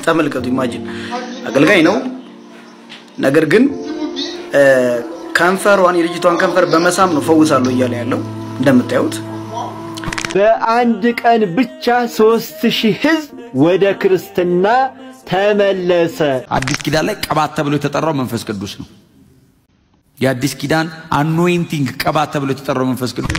ተመልከቱ ኢማጂን አገልጋይ ነው ነገር ግን ካንፈሯን የልጅቷን ካንፈር በመሳም ነው ፈውሳለሁ እያለ ያለው እንደምታዩት በአንድ ቀን ብቻ 3000 ህዝብ ወደ ክርስትና ተመለሰ አዲስ ኪዳን ላይ ቀባት ተብሎ የተጠራው መንፈስ ቅዱስ ነው የአዲስ ኪዳን አኖይንቲንግ ቀባት ተብሎ የተጠራው መንፈስ ቅዱስ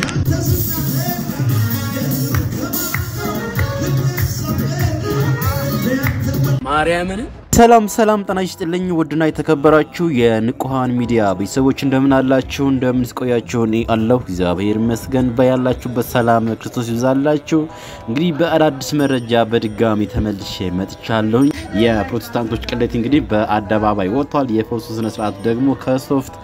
ማርያምን ሰላም ጤና ይስጥልኝ ውድና የተከበራችሁ የንቁሃን ሚዲያ ቤተሰቦች እንደምን አላችሁ እንደምን ስቆያችሁ እኔ አላሁ እግዚአብሔር ይመስገን በያላችሁበት ሰላም ክርስቶስ ይብዛላችሁ እንግዲህ በአዳዲስ መረጃ በድጋሚ ተመልሼ መጥቻለሁ የፕሮቴስታንቶች ቅሌት እንግዲህ በአደባባይ ወጥቷል የፈውስ ስነ ስርዓት ደግሞ ከሶፍት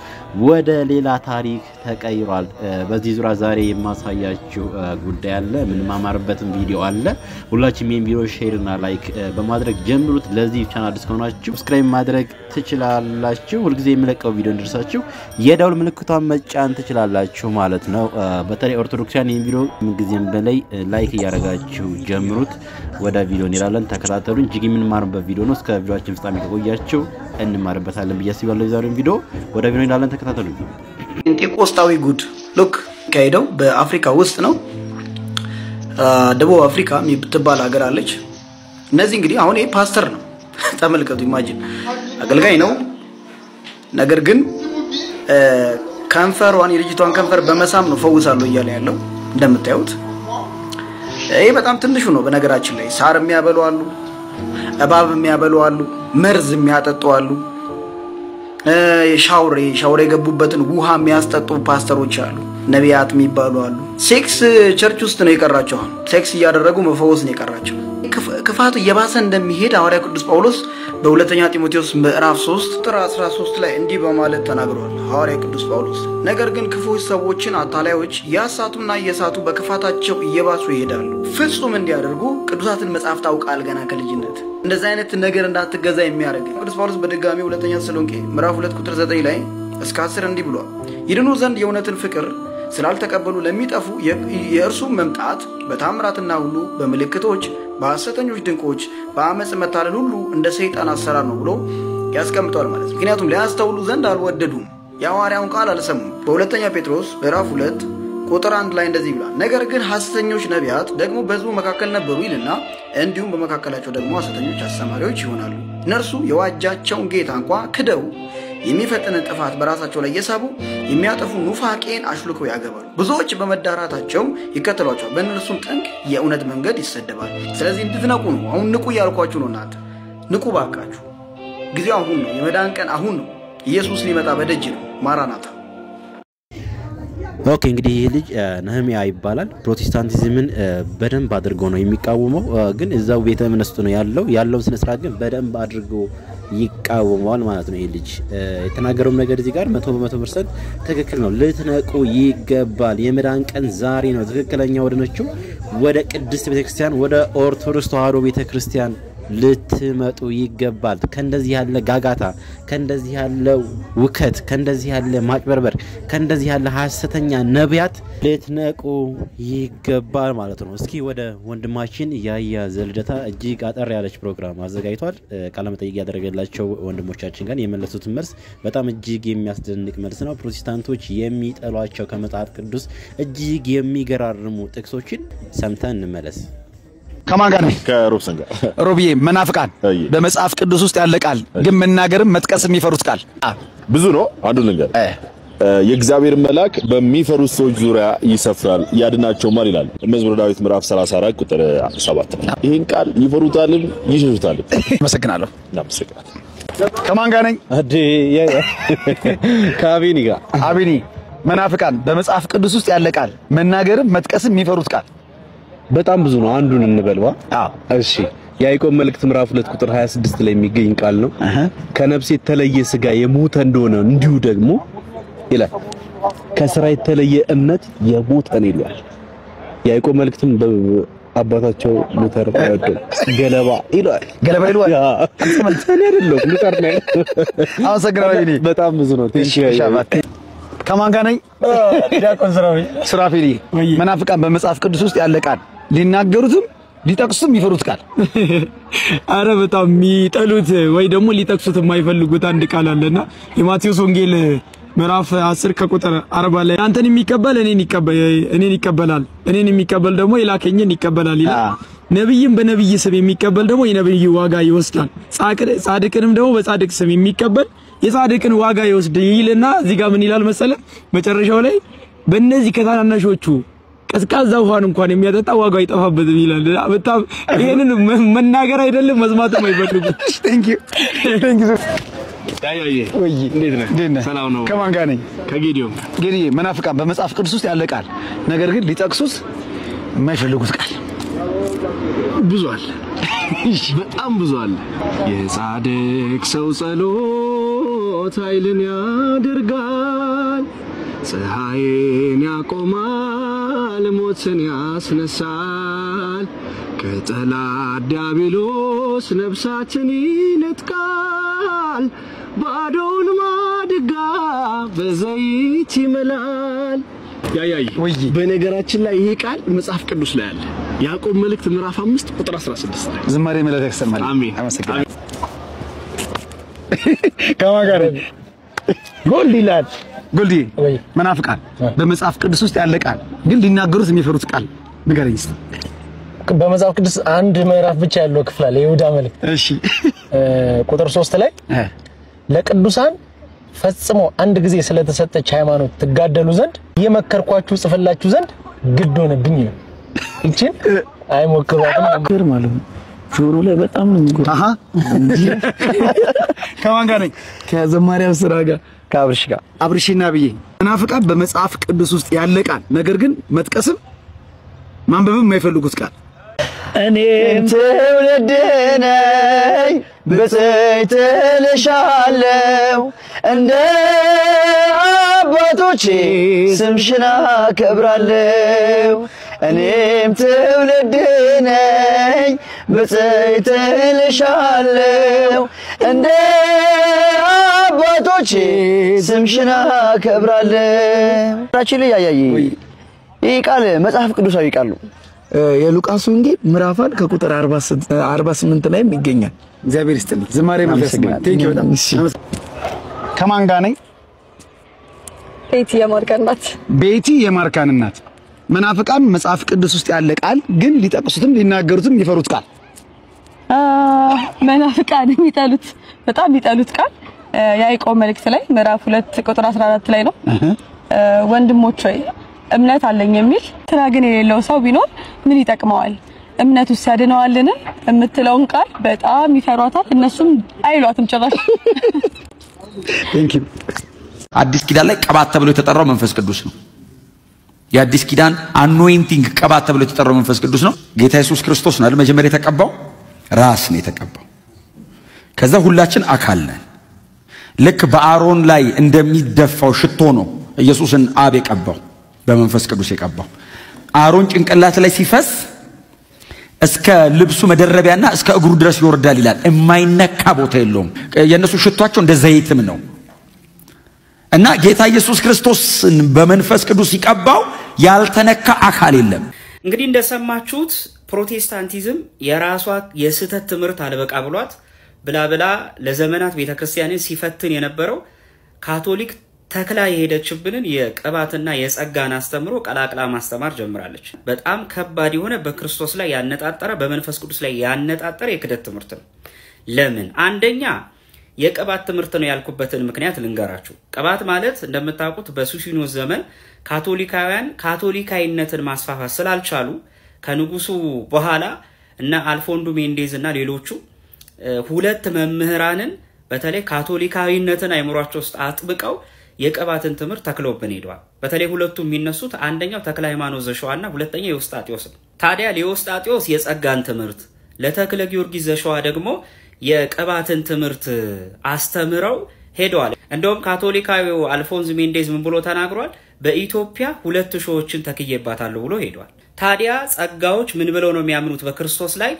ወደ ሌላ ታሪክ ተቀይሯል በዚህ ዙሪያ ዛሬ የማሳያችሁ ጉዳይ አለ ምን ማማርበትም ቪዲዮ አለ ሁላችሁም ይሄን ቪዲዮ ሼር እና ላይክ በማድረግ ጀምሩት ለዚህ ቻናል ስኮናችሁ ሰብስክራይብ ማድረግ ትችላላችሁ ሁልጊዜ የምለቀው ቪዲዮ እንድርሳችሁ የደውል ምልክቷን መጫን ትችላላችሁ ማለት ነው በተለይ ኦርቶዶክሳን ይሄን ቪዲዮ ምን ጊዜም በላይ ላይክ ያረጋችሁ ጀምሩት ወደ ቪዲዮ እንላለን ተከታተሉን ጂግ ምን ማርበት ቪዲዮ ነው እስከ ቪዲዮአችን ፍጻሜ ቆያችሁ እንማርበታለን በየሲባለው ዛሬው ቪዲዮ ወደ ቪዲዮ እንላለን ተከታተሉን ጴንጤቆስጣዊ ጉድ ሉክ ካይደው በአፍሪካ ውስጥ ነው ደቡብ አፍሪካ የሚባል ሀገር አለች እነዚህ እንግዲህ አሁን ይሄ ፓስተር ነው ተመልከቱ ኢማጂን አገልጋይ ነው ነገር ግን ካንፈሯን የልጅቷን ካንፈር በመሳም ነው ፈውሳለሁ እያለ ያለው እንደምታዩት ይሄ በጣም ትንሹ ነው በነገራችን ላይ ሳር የሚያበሉ አሉ እባብ የሚያበሉ አሉ መርዝ የሚያጠጡ አሉ ሻውሬ ገቡበትን ውሃ የሚያስጠጡ ፓስተሮች አሉ ነቢያት የሚባሉ አሉ ሴክስ ቸርች ውስጥ ነው የቀራቸው ሴክስ ያደረጉ መፈወስ ነው የቀራቸው ክፋቱ የባሰ እንደሚሄድ ሐዋርያ ቅዱስ ጳውሎስ በሁለተኛ ጢሞቴዎስ ምዕራፍ 3 ቁጥር 13 ላይ እንዲህ በማለት ተናግሯል ሐዋርያ ቅዱስ ጳውሎስ ነገር ግን ክፉዎች ሰዎችን አታላዮች ያሳቱና የሳቱ በክፋታቸው እየባሱ ይሄዳሉ ፍጹም እንዲያደርጉ ቅዱሳትን መጽሐፍ ታውቃል ገና ከልጅነት እንደዛ አይነት ነገር እንዳትገዛ የሚያደርግ ቅዱስ ጳውሎስ በድጋሚ ሁለተኛ ተሰሎንቄ ምዕራፍ 2 ቁጥር 9 ላይ እስከ 10 እንዲህ ብሏል ይድኑ ዘንድ የእውነትን ፍቅር ስላልተቀበሉ ለሚጠፉ የእርሱ መምጣት በታምራትና ሁሉ በመልእክቶች በሐሰተኞች ድንቆች በአመጽ መታለል ሁሉ እንደ ሰይጣን አሰራር ነው ብሎ ያስቀምጣል ማለት ነው ምክንያቱም ሊያስተውሉ ዘንድ አልወደዱም የሐዋርያውን ቃል አልሰሙም በሁለተኛ ጴጥሮስ ምዕራፍ 2 ቁጥር 1 ላይ እንደዚህ ይላል ነገር ግን ሐሰተኞች ነቢያት ደግሞ በሕዝቡ መካከል ነበሩ ይልና እንዲሁም በመካከላቸው ደግሞ ሐሰተኞች አስተማሪዎች ይሆናሉ እነርሱ የዋጃቸውን ጌታ እንኳን ክደው የሚፈጥን ጥፋት በራሳቸው ላይ የሳቡ የሚያጠፉ ኑፋቄን አሽልከው ያገባሉ ብዙዎች በመዳራታቸው ይከተሏቸዋል በእነርሱም ጠንቅ የእውነት መንገድ ይሰደባል ስለዚህ እንድትነቁ ነው አሁን ንቁ ያልኳችሁ ነው እናንተ ንቁ ባካችሁ ጊዜው አሁን ነው የመዳን ቀን አሁን ነው ኢየሱስ ሊመጣ በደጅ ነው ማራናታ ኦኬ እንግዲህ ይሄ ልጅ ነህሚያ ይባላል ፕሮቴስታንቲዝምን በደንብ አድርጎ ነው የሚቃወመው ግን እዛው ቤተ እምነት ነው ያለው ስነ ስርዓት ግን በደንብ አድርጎ ይቃወማል ማለት ነው ይሄ ልጅ የተናገረው ነገር እዚህ ጋር 100% ትክክል ነው ልትነቁ ይገባል የመዳን ቀን ዛሬ ነው ትክክለኛ ወደነችው ወደ ቅድስት ቤተክርስቲያን ወደ ኦርቶዶክስ ተዋህዶ ቤተክርስቲያን ልትመጡ ይገባል ከእንደዚህ ያለ ጋጋታ ከእንደዚህ ያለ ውከት ከእንደዚህ ያለ ማጭበርበር ከእንደዚህ ያለ ሐሰተኛ ነቢያት ልትነቁ ይገባል ማለት ነው እስኪ ወደ ወንድማችን ያያ ዘልደታ እጅግ አጠር ያለች ፕሮግራም አዘጋጅቷል ቃለ መጠይቅ ያደረገላቸው ወንድሞቻችን ጋር የመለሱት መልስ በጣም እጅግ የሚያስደንቅ መልስ ነው ፕሮቴስታንቶች የሚጠሏቸው ከመጽሐፍ ቅዱስ እጅግ የሚገራርሙ ጥቅሶችን ሰምተን እንመለስ ከማን ጋር ነው ከሮብሰን ጋር ሮብዬ መናፍቃን በመጽሐፍ ቅዱስ ውስጥ ያለ ቃል ግን መናገርም መጥቀስ የሚፈሩት ቃል ብዙ ነው አንዱ ልንገር የእግዚአብሔር መልአክ በሚፈሩት ሰዎች ዙሪያ ይሰፍራል ያድናቸውማል ይላል መዝሙረ ዳዊት ምዕራፍ 34 ቁጥር 7 ይሄን ቃል ይፈሩታል ይሽሹታል መሰግናለሁ ከማን ጋር ነኝ አዲ ከአቢኒ ጋር አቢኒ መናፍቃን በመጽሐፍ ቅዱስ ውስጥ ያለ ቃል መናገርም መጥቀስም የሚፈሩት ቃል በጣም ብዙ ነው አንዱን እንበልዋ እሺ ያዕቆብ መልእክት ምዕራፍ 2 ቁጥር 26 ላይ የሚገኝ ቃል ነው ከነፍስ የተለየ ስጋ የሞተ እንደሆነ እንዲሁ ደግሞ ይላል ከሥራ የተለየ እምነት የሞተ ነው ይላል ያዕቆብ መልእክትም አባታቸው ሉተር አይወደም ገለባ ይላል አንተማልተን አይደለም ሉተር ነው አመሰግናለሁ በጣም ብዙ ነው ከማን ጋር ነኝ ዲያቆን ስራፊሊ መናፍቃን በመጽሐፍ ቅዱስ ውስጥ ያለ ቃል ሊናገሩትም ሊጠቅሱት የሚፈሩት ቃል አረ በጣም የሚጠሉት ወይ ደግሞ ሊጠቅሱት የማይፈልጉት አንድ ቃል አለና የማቴዎስ ወንጌል ምዕራፍ 10 ከቁጥር 40 ላይ አንተን የሚቀበል እኔን ይቀበላል እኔን የሚቀበል ደግሞ የላከኝን ይቀበላል ይላል። ነብይም በነብይ ስም የሚቀበል ደግሞ የነብዩ ዋጋ ይወስዳል። ጻድቅንም ደግሞ በጻድቅ ስም የሚቀበል የጻድቅን ዋጋ ይወስድ ይልና እዚህ ጋር ምን ይላል መሰለ መጨረሻው ላይ በእነዚህ ከታናናሾቹ ቀዝቃዛ ውሃን እንኳን የሚያጠጣ ዋጋ ይጠፋበትም ይላል። በጣም ይሄንን መናገር አይደለም መስማትም አይፈልጉ። ቴንክ ዩ ያያዬ ወይ እንዴት ነህ? ሰላም ነው። ከማን ጋር ነኝ? ከጌዲዮን መናፍቃን በመጽሐፍ ቅዱስ ውስጥ ያለ ቃል ነገር ግን ሊጠቅሱት የማይፈልጉት ቃል ብዙ አለ። በጣም ብዙ አለ። የጻድቅ ሰው ጸሎት ኃይልን ያደርጋል፣ ፀሐይን ያቆማል፣ ሞትን ያስነሳል፣ ከጠላት ዲያብሎስ ነፍሳትን ይነጥቃል፣ ባዶውን ማድጋ በዘይት ይመላል። ያያይ በነገራችን ላይ ይሄ ቃል መጽሐፍ ቅዱስ ላይ አለ። ያዕቆብ መልእክት ምዕራፍ 5 ቁጥር 16 ላይ ዝማሬ መለክ ያሰማል። አሜን። አመሰግናለሁ። ከማን ጋር ጎልዲ ይላል? ጎልዲ መናፍቃን በመጽሐፍ ቅዱስ ውስጥ ያለ ቃል ግን ሊናገሩት የሚፈሩት ቃል ንገረኝ እስቲ። በመጽሐፍ ቅዱስ አንድ ምዕራፍ ብቻ ያለው ክፍል አለ፣ የይሁዳ መልእክት። እሺ ቁጥር 3 ላይ ለቅዱሳን ፈጽሞ አንድ ጊዜ ስለተሰጠች ሃይማኖት ትጋደሉ ዘንድ የመከርኳችሁ ጽፈላችሁ ዘንድ ግድ ሆነብኝ ነው። እቺን አይሞክሯትም ነገር ማለት ነው። ጆሮ ላይ በጣም ነው የሚጎዳ። አሃ ከማን ጋር ነኝ? ከዘማሪያው ስራ ጋር ከአብርሽ ጋር። አብርሽና ብዬ መናፍቃን በመጽሐፍ ቅዱስ ውስጥ ያለ ቃል ነገር ግን መጥቀስም ማንበብም የማይፈልጉት ቃል እኔም ትውልድ ነኝ በዘይት ልሻለው እንደ አባቶቼ ስምሽን አከብራለሁ። እኔም ትውልድ ነኝ በዘይት ልሻለው እንደ አባቶቼ ስምሽን አከብራለሁ። ራችል ያያይ ይህ ቃል መጽሐፍ ቅዱሳዊ ቃል ነው። የሉቃስ ወንጌል ምዕራፍ 1 ከቁጥር 48 ላይ ይገኛል። እግዚአብሔር ይስጥልኝ። ዝማሬ መንፈስ ነው። ቴንክ ዩ በጣም ከማን ጋር ነኝ? ቤቲ የማርካን እናት። መናፍቃን መጽሐፍ ቅዱስ ውስጥ ያለ ቃል ግን ሊጠቅሱትም ሊናገሩትም ይፈሩት ቃል መናፍቃን የሚጠሉት በጣም የሚጠሉት ቃል ያዕቆብ መልእክት ላይ ምዕራፍ 2 ቁጥር 14 ላይ ነው። ወንድሞች ሆይ እምነት አለኝ የሚል ስራ ግን የሌለው ሰው ቢኖር ምን ይጠቅመዋል? እምነቱስ ያድነዋልን? የምትለውን ቃል በጣም ይፈሯታል። እነሱም አይሏትም ጭራሽ። ቴንክ ዩ። አዲስ ኪዳን ላይ ቅባት ተብሎ የተጠራው መንፈስ ቅዱስ ነው። የአዲስ ኪዳን አኖይንቲንግ ቅባት ተብሎ የተጠራው መንፈስ ቅዱስ ነው። ጌታ ኢየሱስ ክርስቶስ ነው አይደል መጀመሪያ የተቀባው? ራስ ነው የተቀባው። ከዛ ሁላችን አካል ነን። ልክ በአሮን ላይ እንደሚደፋው ሽቶ ነው ኢየሱስን አብ የቀባው በመንፈስ ቅዱስ የቀባው። አሮን ጭንቅላት ላይ ሲፈስ እስከ ልብሱ መደረቢያና እስከ እግሩ ድረስ ይወርዳል ይላል። የማይነካ ቦታ የለውም። የነሱ ሽቷቸው እንደ ዘይትም ነው። እና ጌታ ኢየሱስ ክርስቶስን በመንፈስ ቅዱስ ሲቀባው ያልተነካ አካል የለም። እንግዲህ እንደሰማችሁት ፕሮቴስታንቲዝም የራሷ የስህተት ትምህርት አልበቃ ብሏት ብላ ለዘመናት ቤተክርስቲያንን ሲፈትን የነበረው ካቶሊክ ተክላ የሄደችብንን የቅባትና የጸጋን አስተምሮ ቀላቅላ ማስተማር ጀምራለች። በጣም ከባድ የሆነ በክርስቶስ ላይ ያነጣጠረ በመንፈስ ቅዱስ ላይ ያነጣጠረ የክደት ትምህርት ነው። ለምን? አንደኛ የቅባት ትምህርት ነው ያልኩበትን ምክንያት ልንገራችሁ። ቅባት ማለት እንደምታውቁት በሱሲኖስ ዘመን ካቶሊካውያን ካቶሊካዊነትን ማስፋፋት ስላልቻሉ ከንጉሱ በኋላ እና አልፎንዶ ሜንዴዝ እና ሌሎቹ ሁለት መምህራንን በተለይ ካቶሊካዊነትን አይምሯቸው ውስጥ አጥብቀው የቅባትን ትምህርት ተክለውብን ሄደዋል። በተለይ ሁለቱ የሚነሱት አንደኛው ተክለ ሃይማኖት ዘሸዋና ሁለተኛው የውስጣጢዮስ ነው። ታዲያ ለውስጣጢዮስ የጸጋን ትምህርት ለተክለ ጊዮርጊስ ዘሸዋ ደግሞ የቅባትን ትምህርት አስተምረው ሄደዋል። እንደውም ካቶሊካዊው አልፎንስ ሜንዴዝ ምን ብሎ ተናግሯል? በኢትዮጵያ 2000ዎችን ተክየባታለሁ ብሎ ሄደዋል። ታዲያ ጸጋዎች ምን ብለው ነው የሚያምኑት? በክርስቶስ ላይ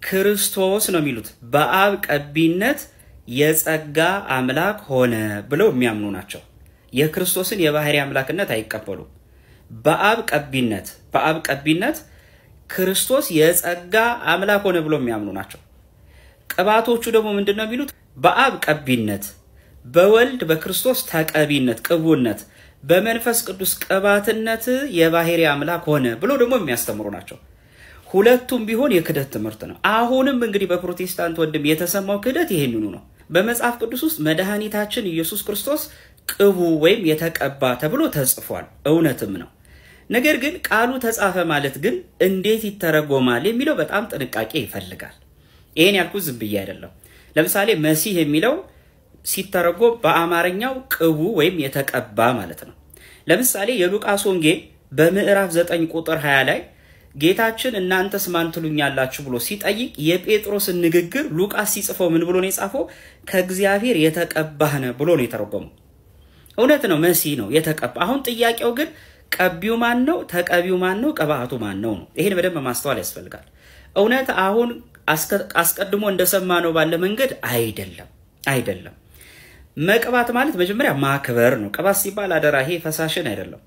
ክርስቶስ ነው የሚሉት። በአብ ቀቢነት የጸጋ አምላክ ሆነ ብለው የሚያምኑ ናቸው። የክርስቶስን የባህሪ አምላክነት አይቀበሉ። በአብ ቀቢነት ክርስቶስ የጸጋ አምላክ ሆነ ብሎ የሚያምኑ ናቸው። ቅባቶቹ ደግሞ ምንድነው የሚሉት? በአብ ቀቢነት፣ በወልድ በክርስቶስ ተቀቢነት ቅቡነት፣ በመንፈስ ቅዱስ ቅባትነት የባህሪ አምላክ ሆነ ብሎ ደግሞ የሚያስተምሩ ናቸው። ሁለቱም ቢሆን የክደት ትምህርት ነው። አሁንም እንግዲህ በፕሮቴስታንት ወንድም የተሰማው ክደት ይሄንኑ ነው። በመጽሐፍ ቅዱስ ውስጥ መድኃኒታችን ኢየሱስ ክርስቶስ ቅቡ ወይም የተቀባ ተብሎ ተጽፏል፣ እውነትም ነው። ነገር ግን ቃሉ ተጻፈ ማለት ግን እንዴት ይተረጎማል የሚለው በጣም ጥንቃቄ ይፈልጋል። ይሄን ያልኩት ዝም ብዬ አይደለም። ለምሳሌ መሲህ የሚለው ሲተረጎም በአማርኛው ቅቡ ወይም የተቀባ ማለት ነው። ለምሳሌ የሉቃስ ወንጌል በምዕራፍ 9 ቁጥር 20 ላይ ጌታችን እናንተስ ማን ትሉኛላችሁ ብሎ ሲጠይቅ የጴጥሮስን ንግግር ሉቃስ ሲጽፈው ምን ብሎ ነው የጻፈው? ከእግዚአብሔር የተቀባህ ነህ ብሎ ነው የተረጎመው። እውነት ነው፣ መሲህ ነው የተቀባ። አሁን ጥያቄው ግን ቀቢው ማን ነው? ተቀቢው ማን ነው? ቅባቱ ማን ነው? ይሄን በደንብ ማስተዋል ያስፈልጋል። እውነት አሁን አስቀድሞ እንደሰማነው ባለ መንገድ አይደለም። መቅባት ማለት መጀመሪያ ማክበር ነው። ቅባት ሲባል አደራ ይሄ ፈሳሽን አይደለም፣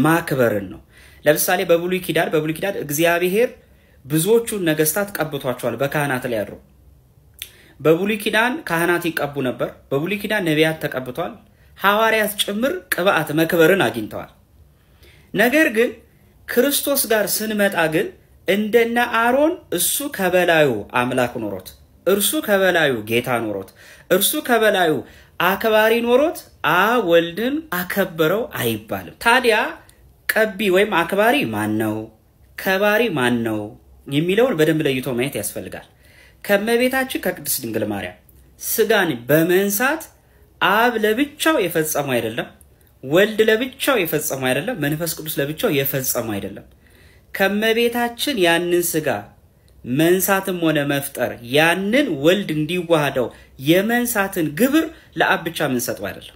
ማክበርን ነው። ለምሳሌ በብሉይ ኪዳን እግዚአብሔር ብዙዎቹን ነገስታት ቀብቷቸዋል በካህናት ላይ አድሮ። በብሉይ ኪዳን ካህናት ይቀቡ ነበር። በብሉይ ኪዳን ነቢያት ተቀብቷል። ሐዋርያት ጭምር ቅባት መክበርን አግኝተዋል። ነገር ግን ክርስቶስ ጋር ስንመጣ ግን እንደነ አሮን እሱ ከበላዩ አምላክ ኖሮት፣ እርሱ ከበላዩ ጌታ ኖሮት፣ እርሱ ከበላዩ አክባሪ ኖሮት ወልድን አከበረው አይባልም። ታዲያ ቀቢ ወይም አክባሪ ማን ነው? ከባሪ ማን ነው የሚለውን በደንብ ለይቶ ማየት ያስፈልጋል። ከመቤታችን ከቅድስት ድንግል ማርያም ስጋን በመንሳት አብ ለብቻው የፈጸመው አይደለም፣ ወልድ ለብቻው የፈጸመው አይደለም፣ መንፈስ ቅዱስ ለብቻው የፈጸመው አይደለም። ከመቤታችን ያንን ስጋ መንሳትም ሆነ መፍጠር ያንን ወልድ እንዲዋሃደው የመንሳትን ግብር ለአብ ብቻ ምንሰጠው አይደለም።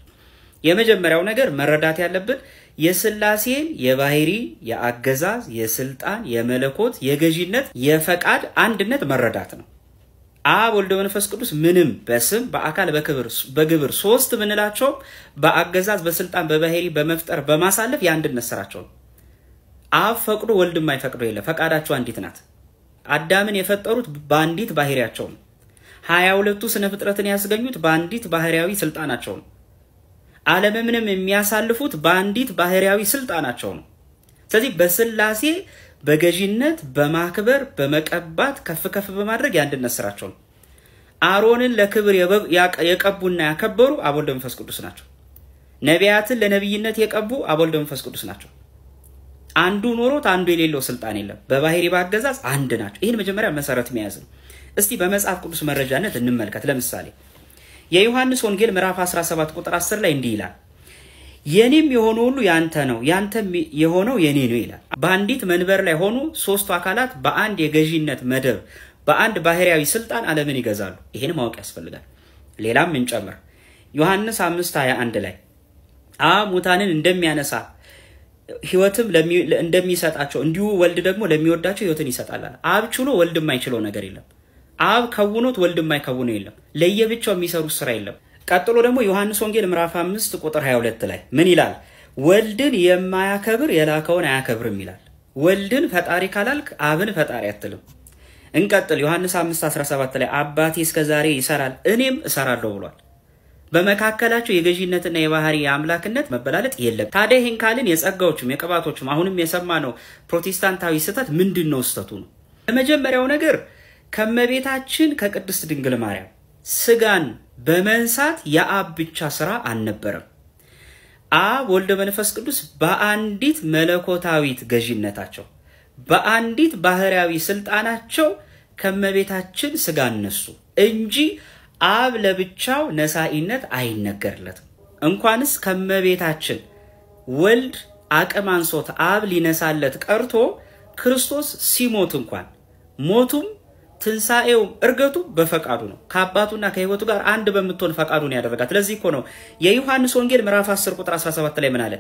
የመጀመሪያው ነገር መረዳት ያለብን የሥላሴን የባህሪ የአገዛዝ የስልጣን የመለኮት የገዢነት የፈቃድ አንድነት መረዳት ነው። አብ ወልድ መንፈስ ቅዱስ ምንም በስም በአካል በግብር ሶስት ምንላቸው በአገዛዝ በስልጣን በባህሪ በመፍጠር በማሳለፍ የአንድነት ስራቸው ነው። አብ ፈቅዶ ወልድ የማይፈቅዶ የለ፣ ፈቃዳቸው አንዲት ናት። አዳምን የፈጠሩት በአንዲት ባህሪያቸው ነው። 22ቱ ስነ ፍጥረትን ያስገኙት በአንዲት ባህሪያዊ ስልጣናቸው ነው። ዓለምንም የሚያሳልፉት በአንዲት ባህሪያዊ ስልጣናቸው ነው። ስለዚህ በሥላሴ በገዢነት በማክበር በመቀባት ከፍ በማድረግ የአንድነት ስራቸው ነው። አሮንን ለክብር የቀቡና ያከበሩ አብ ወልድ መንፈስ ቅዱስ ናቸው። ነቢያትን ለነብይነት የቀቡ አብ ወልድ መንፈስ ቅዱስ ናቸው። አንዱ ኖሮት አንዱ የሌለው ስልጣን የለም። በባህሪ ባገዛዝ አንድ ናቸው። ይሄን መጀመሪያ መሰረት መያዝ ነው። እስቲ በመጽሐፍ ቅዱስ መረጃነት እንመልከት። ለምሳሌ የዮሐንስ ወንጌል ምዕራፍ 17 ቁጥር 10 ላይ እንዲህ ይላል፣ የኔም የሆነ ሁሉ ያንተ ነው፣ ያንተም የሆነው የኔ ነው ይላል። በአንዲት መንበር ላይ ሆኑ ሶስቱ አካላት በአንድ የገዢነት መደብ በአንድ ባህሪያዊ ስልጣን ዓለምን ይገዛሉ። ይሄን ማወቅ ያስፈልጋል። ሌላም እንጨምር። ዮሐንስ 5:21 ላይ ሙታንን እንደሚያነሳ ህይወትም እንደሚሰጣቸው እንዲሁ ወልድ ደግሞ ለሚወዳቸው ህይወትን ይሰጣል። አብ ችሎ ወልድ የማይችለው ነገር የለም። አብ ከውኖት ወልድ የማይከውነው የለም። ለየብቻው የሚሰሩት ስራ የለም። ቀጥሎ ደግሞ ዮሐንስ ወንጌል ምዕራፍ 5 ቁጥር 22 ላይ ምን ይላል? ወልድን የማያከብር የላከውን አያከብርም ይላል። ወልድን ፈጣሪ ካላልክ አብን ፈጣሪ አትልም። እንቀጥል። ዮሐንስ 5:17 ላይ አባቴ እስከዛሬ ይሰራል እኔም እሰራለሁ ብሏል። በመካከላቸው የገዢነትና የባህሪ የአምላክነት መበላለጥ የለም። ታዲያ ይህን ካልን የጸጋዎችም የቅባቶችም አሁንም የሰማነው ፕሮቴስታንታዊ ስህተት ምንድነው? ስህተቱ ነው። ለመጀመሪያው ነገር ከመቤታችን ከቅድስት ድንግል ማርያም ስጋን በመንሳት የአብ ብቻ ስራ አልነበረም። አብ ወልድ መንፈስ ቅዱስ በአንዲት መለኮታዊት ገዢነታቸው በአንዲት ባህሪያዊ ስልጣናቸው ከመቤታችን ስጋን ነሱ እንጂ አብ ለብቻው ነሳኢነት አይነገርለትም። እንኳንስ ከመቤታችን ወልድ አቅም አንሶት አብ ሊነሳለት ቀርቶ ክርስቶስ ሲሞት እንኳን ሞቱም ትንሳኤው እርገቱ በፈቃዱ ነው። ከአባቱና ከህይወቱ ጋር አንድ በመጥቶን ፈቃዱን ያደረጋት። ለዚህ እኮ ነው የዮሐንስ ወንጌል ምዕራፍ 10 ቁጥር 17 ላይ ምን አለ?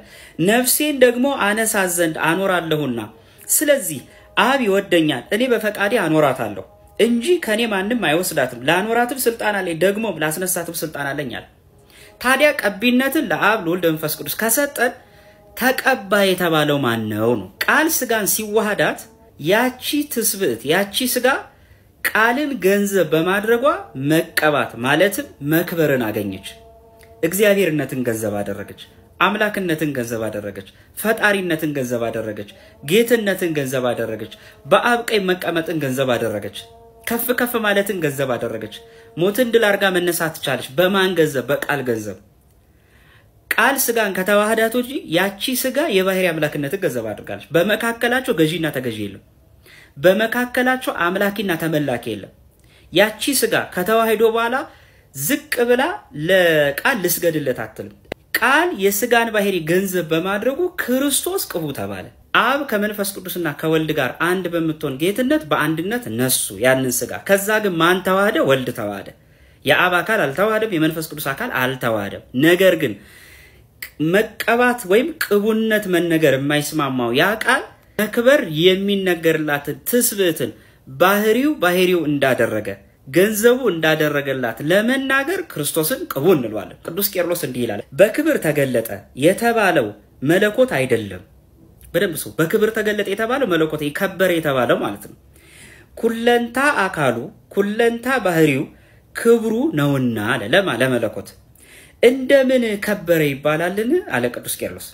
ነፍሴን ደግሞ አነሳት ዘንድ አኖራለሁና ስለዚህ አብ ይወደኛል፣ እኔ በፈቃዴ አኖራታለሁ እንጂ ከኔ ማንም አይወስዳትም። ላኖራትም ስልጣን አለኝ፣ ደግሞ ላስነሳትም ስልጣን አለኛል። ታዲያ ቀቢነትን ለአብ ለወልድ መንፈስ ቅዱስ ከሰጠን ተቀባይ የተባለው ማን ነው? ቃል ስጋን ሲዋሃዳት ያቺ ትስብእት ያቺ ስጋ ቃልን ገንዘብ በማድረጓ መቀባት ማለትም መክበርን አገኘች። እግዚአብሔርነትን ገንዘብ አደረገች። አምላክነትን ገንዘብ አደረገች። ፈጣሪነትን ገንዘብ አደረገች። ጌትነትን ገንዘብ አደረገች። በአብ ቀኝ መቀመጥን ገንዘብ አደረገች። ከፍ ከፍ ማለትን ገንዘብ አደረገች። ሞትን ድል አድርጋ መነሳት ቻለች። በማን ገንዘብ? በቃል ገንዘብ። ቃል ስጋን ከተዋህዳት እንጂ ያቺ ስጋ የባህሪ አምላክነትን ገንዘብ አድርጋለች። በመካከላቸው ገዢና ተገዢ የለም። በመካከላቸው አምላኪና ተመላኪ የለም። ያቺ ስጋ ከተዋህዶ በኋላ ዝቅ ብላ ለቃል ልስገድለት አትልም። ቃል የስጋን ባህሪ ገንዘብ በማድረጉ ክርስቶስ ቅቡ ተባለ። አብ ከመንፈስ ቅዱስና ከወልድ ጋር አንድ በመጥቶን ጌትነት በአንድነት ነሱ ያንን ስጋ። ከዛ ግን ማን ተዋህደ? ወልድ ተዋህደ። የአብ አካል አልተዋህደም፣ የመንፈስ ቅዱስ አካል አልተዋህደም። ነገር ግን መቀባት ወይም ቅቡነት መነገር የማይስማማው ያ ቃል መክበር የሚነገርላትን ትስብእትን ባህሪው እንዳደረገ ገንዘቡ እንዳደረገላት ለመናገር ክርስቶስን ቅቡ እንለዋለን። ቅዱስ ቄርሎስ እንዲህ ይላል፣ በክብር ተገለጠ የተባለው መለኮት አይደለም። በደንብ ሰው በክብር ተገለጠ የተባለው መለኮት ይከበር የተባለው ማለት ነው። ኩለንታ አካሉ ኩለንታ ባህሪው ክብሩ ነውና ለመለኮት እንደምን ከበረ ይባላልን አለ ቅዱስ ቄርሎስ።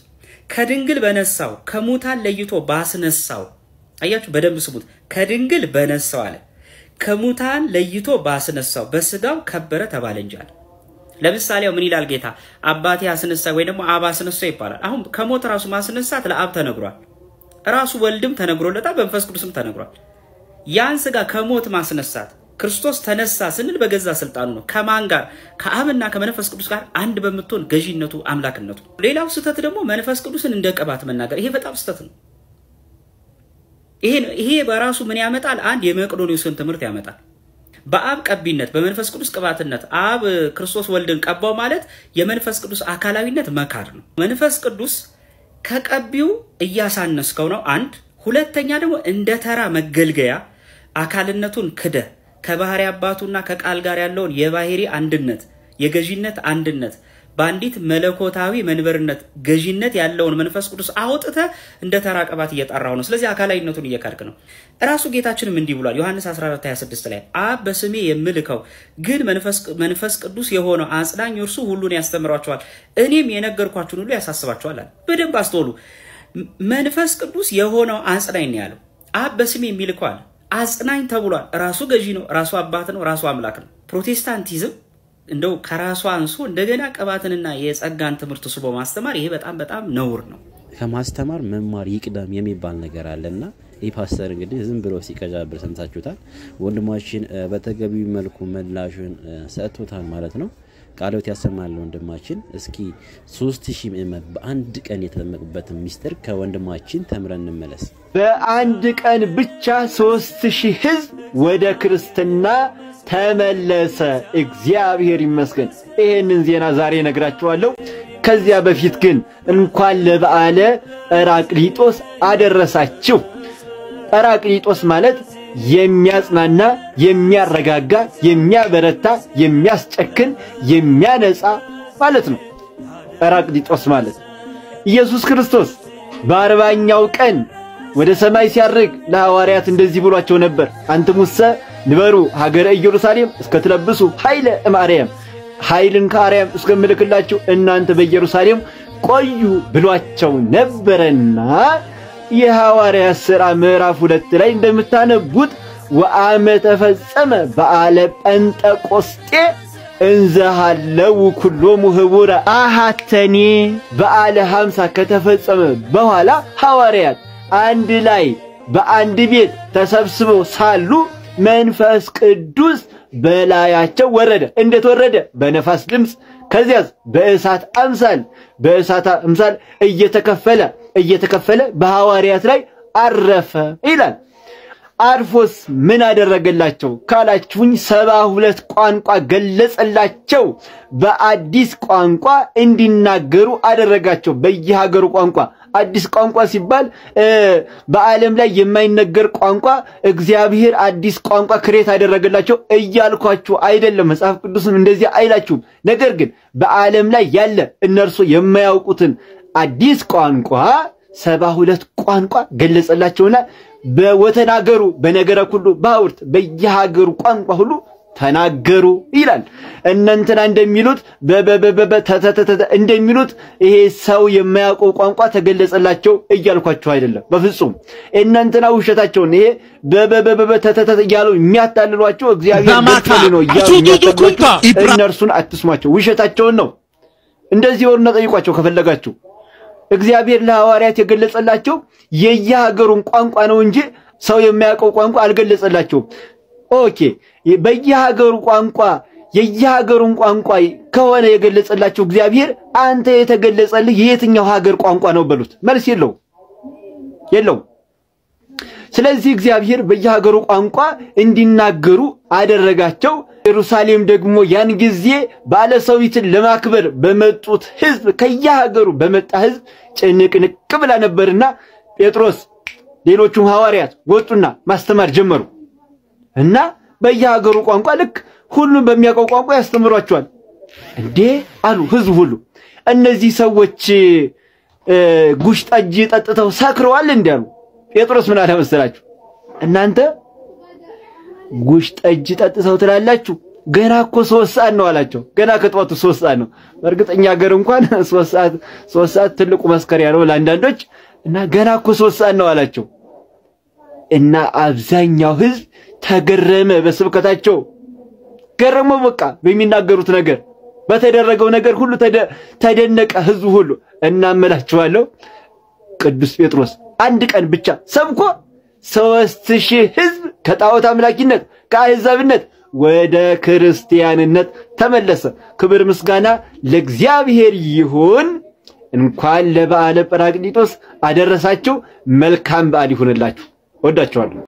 ከድንግል በነሳው ከሙታን ለይቶ ባስነሳው። አያችሁ በደንብ ስሙት። ከድንግል በነሳው አለ ከሙታን ለይቶ ባስነሳው በስጋው ከበረ ተባለ እንጂ አለ። ለምሳሌ ምን ይላል ጌታ? አባቴ አስነሳ ወይ ደግሞ አብ አስነሳ ይባላል። አሁን ከሞት ራሱ ማስነሳት ለአብ ተነግሯል። ራሱ ወልድም ተነግሮለታል፣ በመንፈስ ቅዱስም ተነግሯል። ያን ስጋ ከሞት ማስነሳት ክርስቶስ ተነሳ ስንል በገዛ ስልጣኑ ነው። ከማን ጋር? ከአብና ከመንፈስ ቅዱስ ጋር አንድ በመጥቶን ገዢነቱ አምላክነቱ። ሌላው ስተት ደግሞ መንፈስ ቅዱስን እንደ ቅባት መናገር። ይሄ በጣም ስተት ነው። ይሄ በራሱ ምን ያመጣል? አንድ የመቅዶኒዮስን ትምህርት ያመጣል። በአብ ቀቢነት በመንፈስ ቅዱስ ቅባትነት አብ ክርስቶስ ወልድን ቀባው ማለት የመንፈስ ቅዱስ አካላዊነት መካር ነው። መንፈስ ቅዱስ ከቀቢው እያሳነስከው ነው አንድ። ሁለተኛ ደግሞ እንደ ተራ መገልገያ አካልነቱን ክደ ከባህሪ አባቱና ከቃል ጋር ያለውን የባህሪ አንድነት የገዢነት አንድነት ባንዲት መለኮታዊ መንበርነት ገዢነት ያለውን መንፈስ ቅዱስ አውጥተ እንደ ተራ ቅባት እየጠራው ነው። ስለዚህ አካላዊነቱን እየካድክ ነው። ራሱ ጌታችንም እንዲህ ብሏል ዮሐንስ 14:26 ላይ አብ በስሜ የምልከው ግን መንፈስ ቅዱስ የሆነው አጽናኝ እርሱ ሁሉን ያስተምራቸዋል እኔም የነገርኳችሁን ሁሉ ያሳስባቸዋል አለ። በደንብ አስተውሉ። መንፈስ ቅዱስ የሆነው አጽናኝ ነው ያለው። አብ በስሜ የሚልከው አለ። አጽናኝ ተብሏል። ራሱ ገዢ ነው፣ ራሱ አባት ነው፣ ራሱ አምላክ ነው። ፕሮቴስታንቲዝም እንደው ከራሱ አንሱ እንደገና ቅባትንና የጸጋን ትምህርት ስቦ ማስተማር ይሄ በጣም ነውር ነው። ከማስተማር መማር ይቅደም የሚባል ነገር አለና ይህ ፓስተር እንግዲህ ዝም ብሎ ሲቀጃብር ሰምታችሁታል። ወንድማችን በተገቢው መልኩ መላሹን ሰጥቶታል ማለት ነው። ቃሎት ያሰማል ወንድማችን። እስኪ 3000 ምእመን በአንድ ቀን የተጠመቁበት ሚስጥር ከወንድማችን ተምረን እንመለስ። በአንድ ቀን ብቻ 3000 ህዝብ ወደ ክርስትና ተመለሰ። እግዚአብሔር ይመስገን። ይሄንን ዜና ዛሬ ነግራችኋለሁ። ከዚያ በፊት ግን እንኳን ለበዓለ ጰራቅሊጦስ አደረሳችሁ። ጰራቅሊጦስ ማለት የሚያጽናና የሚያረጋጋ የሚያበረታ የሚያስጨክን የሚያነጻ ማለት ነው። ጰራቅሊጦስ ማለት ኢየሱስ ክርስቶስ በ40ኛው ቀን ወደ ሰማይ ሲያርግ ለሐዋርያት እንደዚህ ብሏቸው ነበር። አንትሙሰ ንበሩ ሀገረ ኢየሩሳሌም እስከትለብሱ ኃይለ እማርያም ኃይልን ከአርያም እስከምልክላችሁ እናንተ በኢየሩሳሌም ቆዩ ብሏቸው ነበርና የሐዋርያት ሥራ ምዕራፍ 2 ላይ እንደምታነቡት ወአመተ ፈጸመ በዓለ ጴንጠቆስጤ እንዘሃለው ኩሎሙ ህቡረ አሐተኒ በዓለ 50 ከተፈጸመ በኋላ ሐዋርያት አንድ ላይ በአንድ ቤት ተሰብስበው ሳሉ መንፈስ ቅዱስ በላያቸው ወረደ። እንዴት ወረደ? በነፋስ ድምጽ። ከዚያስ በእሳት አምሳል እየተከፈለ በሐዋርያት ላይ አረፈ ይላል። አርፎስ ምን አደረገላቸው ካላችሁኝ 72 ቋንቋ ገለጸላቸው። በአዲስ ቋንቋ እንዲናገሩ አደረጋቸው። በየሀገሩ ቋንቋ አዲስ ቋንቋ ሲባል በዓለም ላይ የማይነገር ቋንቋ እግዚአብሔር አዲስ ቋንቋ ክሬት አደረገላቸው እያልኳችሁ አይደለም። መጽሐፍ ቅዱስም እንደዚህ አይላችሁም። ነገር ግን በዓለም ላይ ያለ እነርሱ የማያውቁትን አዲስ ቋንቋ 72 ቋንቋ ገለጸላቸውና በወተናገሩ በነገረ ሁሉ ባውርት በየሀገሩ ቋንቋ ሁሉ ተናገሩ ይላል። እነንተና እንደሚሉት እንደሚሉት ይሄ ሰው የማያውቀው ቋንቋ ተገለጸላቸው እያልኳችሁ አይደለም በፍጹም። እነንተና ውሸታቸውን ይሄ ያለው የሚያታልሏቸው እግዚአብሔር ነው ያለው እነርሱን አትስሟቸው፣ ውሸታቸውን ነው። እንደዚህ ወርና ጠይቋቸው ከፈለጋችሁ። እግዚአብሔር ለሐዋርያት የገለጸላቸው የየሀገሩን ቋንቋ ነው እንጂ ሰው የማያውቀው ቋንቋ አልገለጸላቸውም። ኦኬ በየሀገሩ ቋንቋ የየሀገሩን ቋንቋ ከሆነ የገለጸላቸው እግዚአብሔር አንተ የተገለጸልህ የትኛው ሀገር ቋንቋ ነው በሉት። መልስ የለው። ስለዚህ እግዚአብሔር በየሀገሩ ቋንቋ እንዲናገሩ አደረጋቸው። ኢየሩሳሌም ደግሞ ያን ጊዜ ባለ ሰዊትን ለማክበር በመጡት ህዝብ ከየሀገሩ በመጣ ህዝብ ጭንቅንቅ ብላ ነበርና ጴጥሮስ ሌሎቹም ሐዋርያት ወጡና ማስተማር ጀመሩ። እና በየሀገሩ ቋንቋ ልክ ሁሉም በሚያውቀው ቋንቋ ያስተምሯቸዋል። እንዴ አሉ ህዝብ ሁሉ። እነዚህ ሰዎች ጉሽ ጠጅ ጠጥተው ሰክረዋል እንዴ አሉ። ጴጥሮስ ምን አለ መሰላችሁ? እናንተ ጉሽ ጠጅ ጠጥተው ትላላችሁ? ገና እኮ 3 ሰዓት ነው አላቸው። ገና ከጠዋቱ 3 ሰዓት ነው። በእርግጠኛ ሀገር እንኳን 3 ሰዓት ትልቁ መስከሪያ ነው ለአንዳንዶች። እና ገና እኮ 3 ሰዓት ነው አላቸው። እና አብዛኛው ህዝብ ተገረመ በስብከታቸው። ገረመው በቃ በሚናገሩት ነገር በተደረገው ነገር ሁሉ ተደነቀ ህዝቡ ሁሉ። እናመላችኋለሁ ቅዱስ ጴጥሮስ አንድ ቀን ብቻ ሰብኮ 3000 ህዝብ ከጣዖት አምላኪነት ከአሕዛብነት ወደ ክርስቲያንነት ተመለሰ። ክብር ምስጋና ለእግዚአብሔር ይሁን። እንኳን ለበዓለ ጰራቅሊጦስ አደረሳችሁ። መልካም በዓል ይሁንላችሁ። ወዳችኋለሁ።